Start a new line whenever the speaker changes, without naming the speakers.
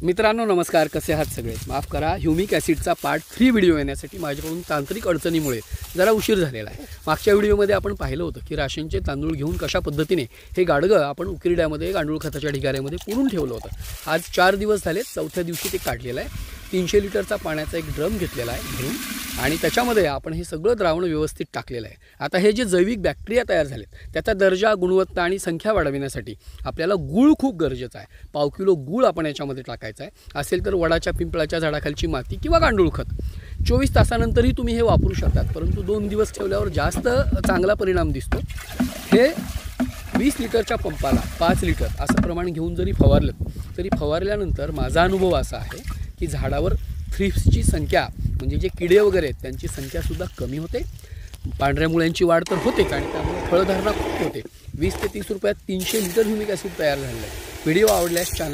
मित्रांनो नमस्कार, कसे आहात सगळे? माफ करा, ह्युमिक ॲसिडचा पार्ट 3 व्हिडिओ येण्यासाठी माझ्याकडून तांत्रिक अडचणीमुळे जरा उशीर झालेला आहे। मागच्या व्हिडिओमध्ये आपण पाहिलं होतं की राशनचे तांदूळ घेऊन कशा पद्धतीने हे गाडगं आपण उकिरड्यामध्ये गांडूळ खताच्या ढिगाऱ्यामध्ये पुरून ठेवलं होतं। आज 4 दिवस झाले, चौथ्या दिवशी ते काढलेलं आहे। 300 लिटरचा पाण्याचा एक ड्रम घेतलेला आहे भरून आणि त्याच्यामध्ये आपण हे सगळं द्रावण व्यवस्थित टाकलेलं आहे। आता हे जे जैविक बॅक्टेरिया तयार झालेत त्याचा दर्जा, गुणवत्ता आणि संख्या वाढविण्यासाठी आपल्याला गूळ खूप गरजेचा आहे। पाव किलो गूळ आपण याच्यामध्ये टाकायचा आहे। असेल तर वडाच्या पिंपळाच्या झाडाखालची माती किंवा गांडूळ खत 24 तासानंतरही तुम्ही हे वापरू शकतात, परंतु 2 दिवस ठेवल्यावर जास्त चांगला परिणाम दिसतो। हे 20 लिटरच्या पंपाला 5 लिटर असं प्रमाण घेऊन जरी फवारलं तरी फवारल्यानंतर माझा अनुभव असा आहे की झाडावर थ्रिप्सची संख्या म्हणजे जे किडे वगैरे आहेत त्यांची संख्या सुद्धा कमी होते। पांढऱ्या मुळ्यांची वाढ तर होतेच आणि त्यामुळे फळधारणा खूप होते। 20 ते 30 रुपयात 300 लिटर ह्युमिक ॲसिड तयार झालेलं आहे। व्हिडिओ आवडल्यास चॅनल